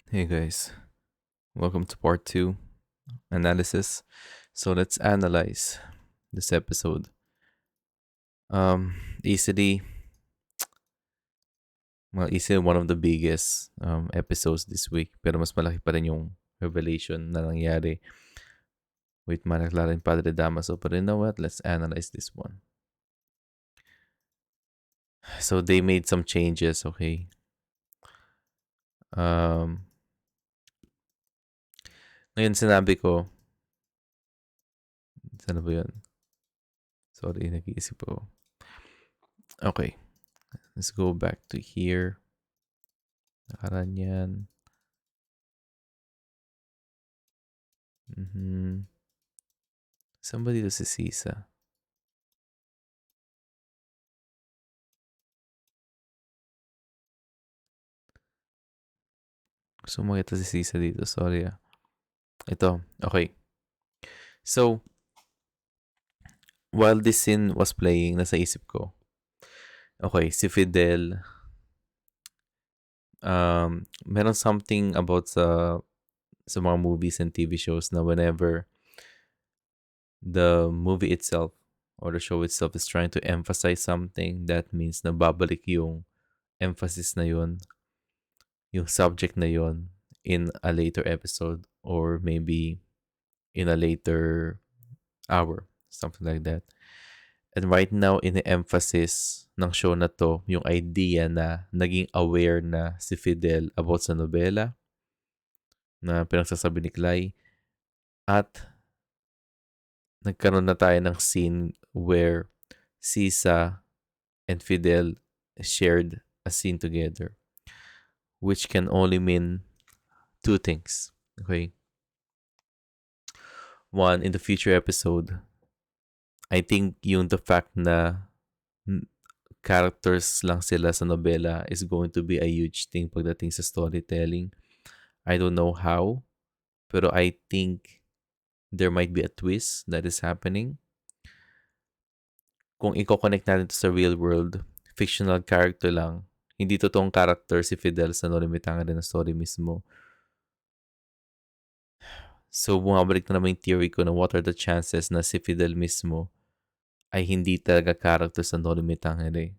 Hey guys, welcome to part two analysis. So let's analyze this episode. Easily, easily one of the biggest episodes this week. Pero mas malaki pa rin yung revelation na nangyari with Mana Clara and Padre Damaso. But you know what? Let's analyze this one. So they made some changes, okay? Um, Ngayon sinabi ko, sana ba yun? Sorry, nag-iisip ko. Okay, let's go back to here. Nakaraan yan. Saan ba dito si Sisa? Gusto mo makita si Sisa dito. Sorry ah. Ito. Okay. So, while this scene was playing, nasa isip ko, okay, si Fidel, meron something about sa mga movies and TV shows na whenever the movie itself or the show itself is trying to emphasize something, that means na babalik yung emphasis na yun, yung subject na yun in a later episode or maybe in a later hour, something like that. And right now, ini-emphasis ng show na to yung idea na naging aware na si Fidel about sa nobela na pinagsasabi ni Clay at nagkaroon na tayo ng scene where Sisa and Fidel shared a scene together, which can only mean two things. Okay? One, in the future episode, I think yung the fact na characters lang sila sa nobela is going to be a huge thing pagdating sa storytelling. I don't know how, pero I think there might be a twist that is happening. Kung i-connect natin to sa real world, fictional character lang, hindi totoong character si Fidel sa Nolimitangan din na story mismo. So, bumabalik na naman yung theory ko na what are the chances na si Fidel mismo ay hindi talaga character sa Nolimitangan eh.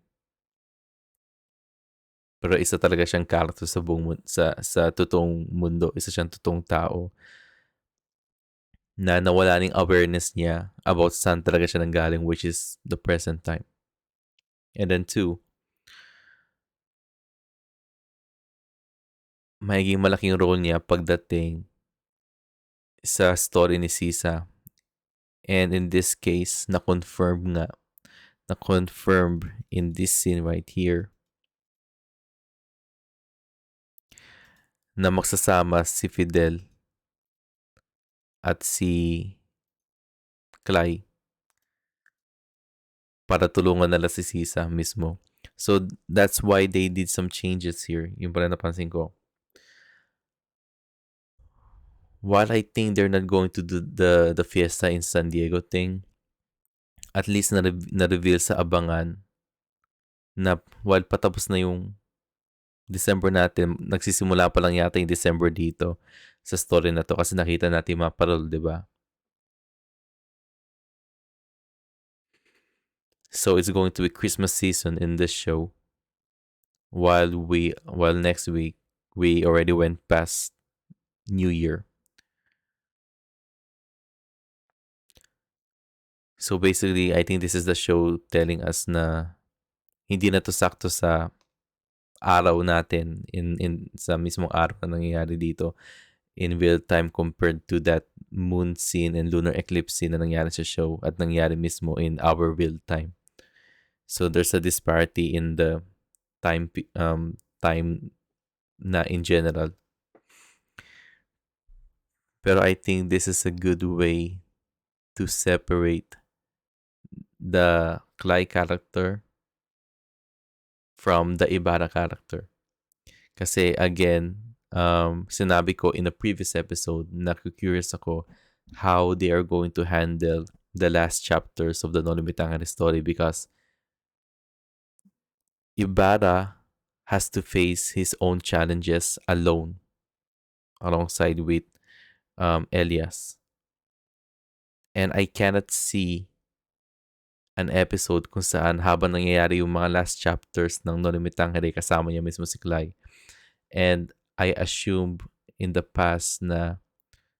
Pero isa talaga siyang character sa buong sa totoong mundo. Isa siyang totoong tao na nawala ng awareness niya about saan talaga siya nanggaling, which is the present time. And then two, magiging malaking role niya pagdating sa story ni Sisa. And in this case, na-confirm in this scene right here na magsasama si Fidel at si Clay para tulungan nila si Sisa mismo. So that's why they did some changes here. Yung pala napansin ko. While I think they're not going to do the fiesta in San Diego thing, at least na-reveal sa abangan na while patapos na yung December natin, nagsisimula pa lang yata yung December dito sa story na to kasi nakita natin yung mga parol, di ba? So it's going to be Christmas season in this show. While next week we already went past New Year. So basically, I think this is the show telling us na hindi na to sakto sa araw natin in sa mismong araw na nangyayari dito in real time compared to that moon scene and lunar eclipse scene na nangyari sa show at nangyari mismo in our real time. So there's a disparity in the time na in general. Pero I think this is a good way to separate the Clay character from the Ibarra character. Kasi again, sinabi ko in a previous episode, curious ako how they are going to handle the last chapters of the Nolimitangan story because Ibarra has to face his own challenges alone. alongside with Elias. And I cannot see an episode kung saan habang nangyayari yung mga last chapters ng No Limit Tangere, kasama niya mismo si Clay. And I assume in the past na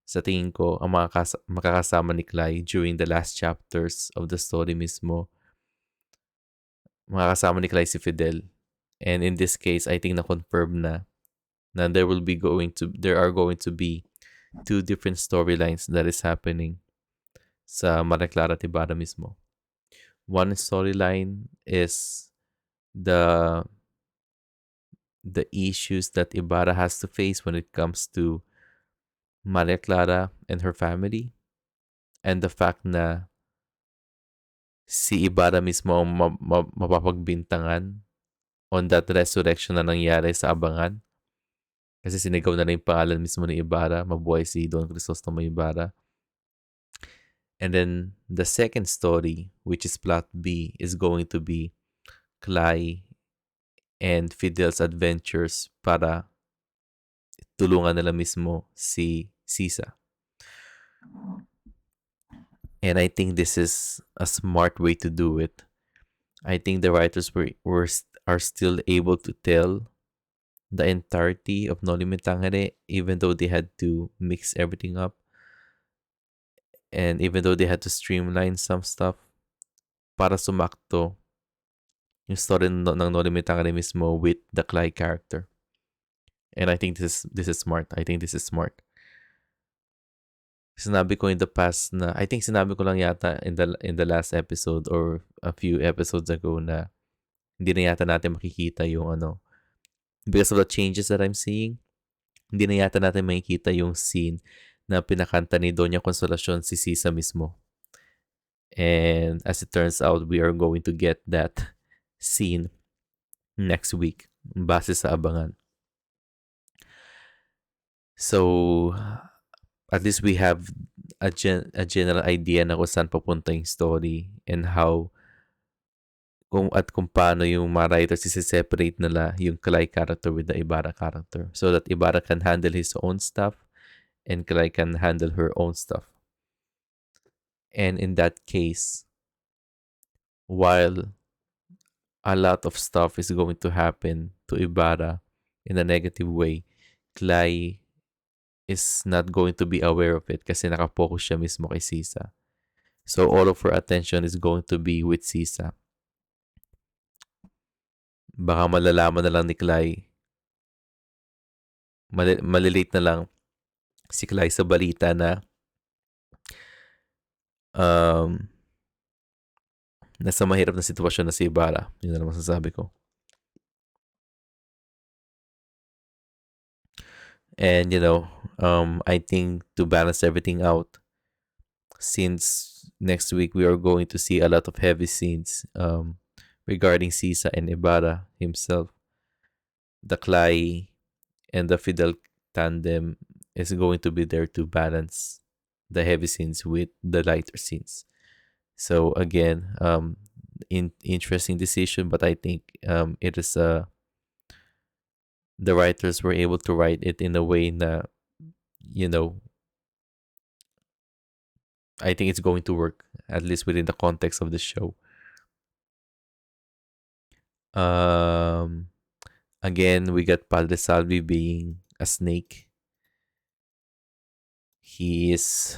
sa tingin ko, ang makakasama ni Clay during the last chapters of the story mismo, makakasama ni Clay si Fidel. And in this case, I think na-confirm na there are going to be two different storylines that is happening sa Maria Clara at Ibarra mismo. One storyline is the the issues that Ibarra has to face when it comes to Maria Clara and her family, and the fact na si Ibarra mismo ang mapapagbintangan on that resurrection na nangyari sa Abangan. Kasi sinigaw na rin yung pangalan mismo ni Ibarra, mabuhay si Don Crisostomo Ibarra. And then the second story, which is plot B, is going to be Clay and Fidel's adventures para tulungan nila mismo si Sisa. And I think this is a smart way to do it. I think the writers are still able to tell the entirety of No Limit Tangere, even though they had to mix everything up. And even though they had to streamline some stuff para sumakto yung story ng No Limit Tangere mismo with the Clay character. And I think this is smart. I think this is smart. Sinabi ko in the past na, I think sinabi ko lang yata in the last episode or a few episodes ago na hindi na yata natin makikita yung because of the changes that I'm seeing, hindi na yata natin makikita yung scene na pinakanta ni Doña Consolacion si Sisa mismo. And as it turns out, we are going to get that scene next week base sa Abangan. So, at least we have a general idea na kung saan papunta yung story and how kung paano yung mga writers separate nila yung Clay character with the Ibarra character so that Ibarra can handle his own stuff and Clay can handle her own stuff. And in that case, while a lot of stuff is going to happen to Ibarra in a negative way, Clay is not going to be aware of it kasi nakapokus siya mismo kay Sisa. So all of her attention is going to be with Sisa. Baka malalaman na lang ni Clay, malilate na lang si Clay sa balita na nasa mahirap na sitwasyon na si Ibarra. Yun na lang masasabi ko. And, I think to balance everything out, since next week we are going to see a lot of heavy scenes regarding Sisa and Ibarra himself, the Clay and the Fidel tandem is going to be there to balance the heavy scenes with the lighter scenes. So again, interesting decision, but I think it is the writers were able to write it in a way that, I think it's going to work, at least within the context of the show. Again, we got Padre Salvi being a snake. He is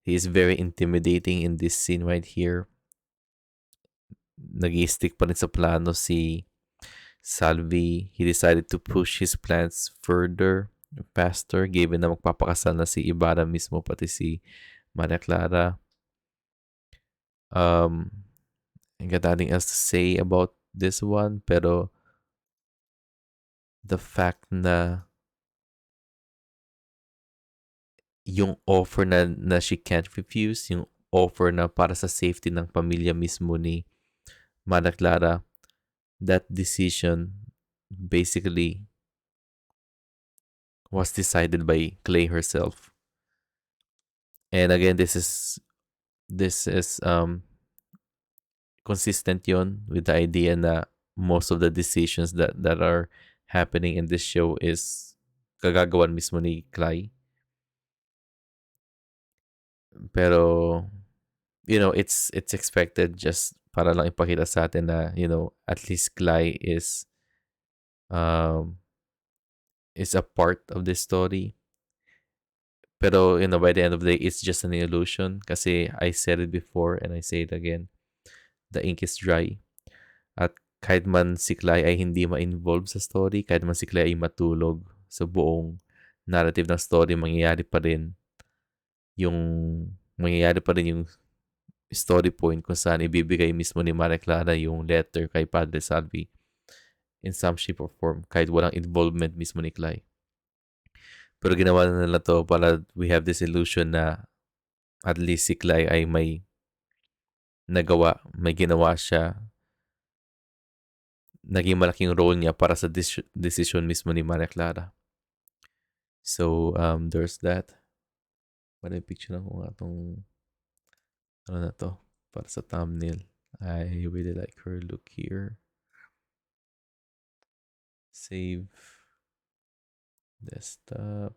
very intimidating in this scene right here. Nag-stick pa rin sa plano si Salvi. He decided to push his plans further, faster, given na magpapakasal na si Ibarra mismo pati si Maria Clara. I got nothing else to say about this one, pero the fact na yung offer na she can't refuse, yung offer na para sa safety ng pamilya mismo ni Maria Clara, that decision basically was decided by Clay herself. And again, this is consistent yon with the idea na most of the decisions that are happening in this show is kagagawan mismo ni Clay. Pero, it's expected just para lang ipakita sa atin na, at least Clay um, is a part of this story. Pero, by the end of the day, it's just an illusion kasi I said it before and I say it again. The ink is dry. At kahit man si Clay ay hindi ma-involve sa story, kahit man si Clay ay matulog sa buong narrative ng story, yung mangyayari pa rin yung story point kung saan ibibigay mismo ni Maria Clara yung letter kay Padre Salvi in some shape or form kahit walang involvement mismo ni Clay. Pero ginawa na nila to para we have this illusion na at least si Clay ay may ginawa siya, naging malaking role niya para sa decision mismo ni Maria Clara. So, there's that. Para picture lang ko nga itong ano na to para sa thumbnail. I really like her look here. Save desktop.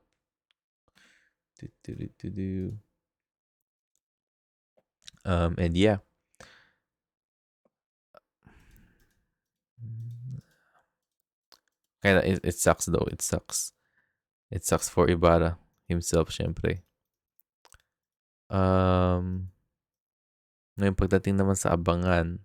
And yeah. Kinda, it sucks though. It sucks. It sucks for Ibarra himself, syempre. Ngayon pagdating naman sa abangan,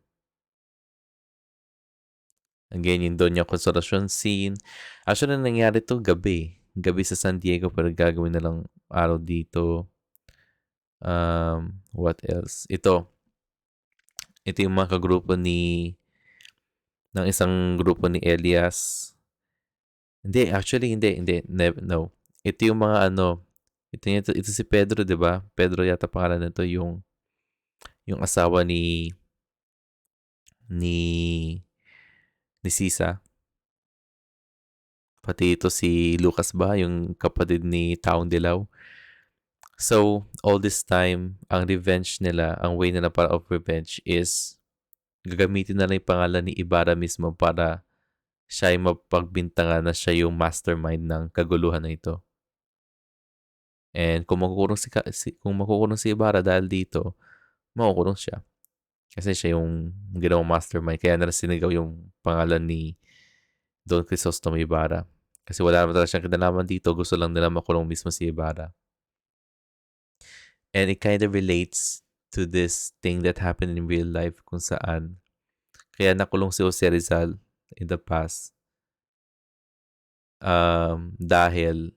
again, yung Doña Consolacion scene. Actually, nangyari to gabi. Gabi sa San Diego, pero gagawin na lang araw dito. What else? Ito yung mga kagrupo ng isang grupo ni Elias. Hindi, actually, hindi. No. Ito yung mga ito si Pedro, di ba? Pedro yata pangalan nito, yung asawa ni Sisa. Pati ito si Lucas ba, yung kapatid ni Taong Dilaw. So, all this time, ang revenge nila, ang way nila para of revenge is gagamitin na lang yung pangalan ni Ibarra mismo para siya ay mapagbintangan na siya yung mastermind ng kaguluhan na ito. And kung makukulong si Ibarra dahil dito, makukulong siya. Kasi siya yung ginawang mastermind. Kaya na sinigaw yung pangalan ni Don Crisostomo Ibarra. Kasi wala naman talaga siyang kinalaman dito. Gusto lang nila makulong mismo si Ibarra. And it kind of relates to this thing that happened in real life kung saan kaya nakulong si Jose Rizal in the past dahil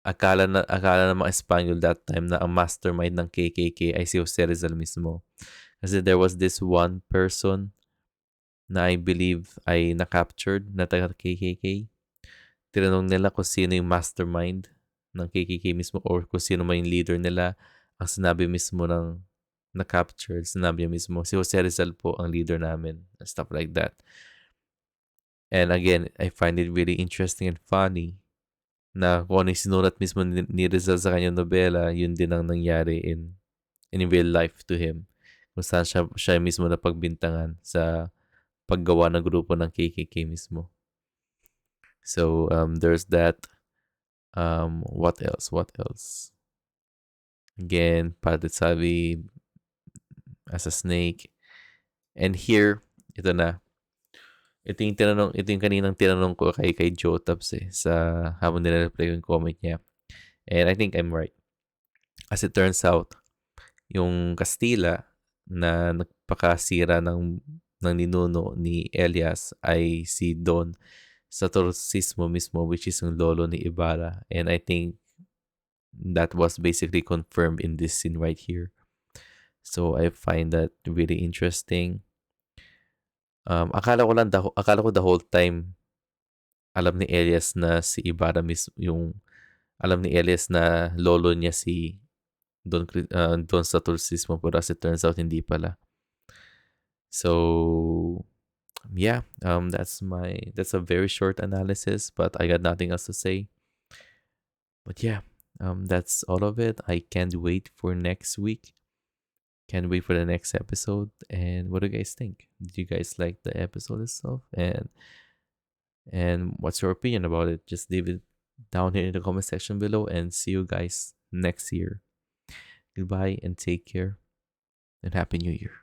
akala ng mga Espanyol that time na ang mastermind ng KKK ay si Jose Rizal mismo. Kasi there was this one person na I believe ay na-captured na taga-KKK. Tinanong nila kung sino yung mastermind ng KKK mismo or kung sino man yung leader nila. Ang sinabi mismo ng na-captured, sinabi niya mismo, si Jose Rizal po ang leader namin. And stuff like that. And again, I find it really interesting and funny na kung ano yung sinulat mismo ni Rizal sa kanyang nobela, yun din ang nangyari in real life to him. Kung saan siya mismo napagbintangan sa paggawa ng grupo ng KKK mismo. So, there's that. What else? Again, Padre Salvi as a snake. And here, ito na. Ito yung kaninang tinanong ko kay Joe Tabs sa habang nire-reply yung comment niya. And I think I'm right. As it turns out, yung Kastila na nagpakasira ng ninuno ni Elias ay si Don Satorsismo mismo, which is yung lolo ni Ibarra. And I think that was basically confirmed in this scene right here. So I find that really interesting. Akala ko the whole time alam ni Elias na si Ibarra alam ni Elias na lolo niya si Don Satorsismo, pero as it turns out hindi pala. So yeah, that's a very short analysis, but I got nothing else to say. But yeah, that's all of it. I can't wait for next week. Can't wait for the next episode. And what do you guys think? Did you guys like the episode itself? And what's your opinion about it? Just leave it down here in the comment section below, and see you guys next year. Goodbye and take care, and Happy New Year.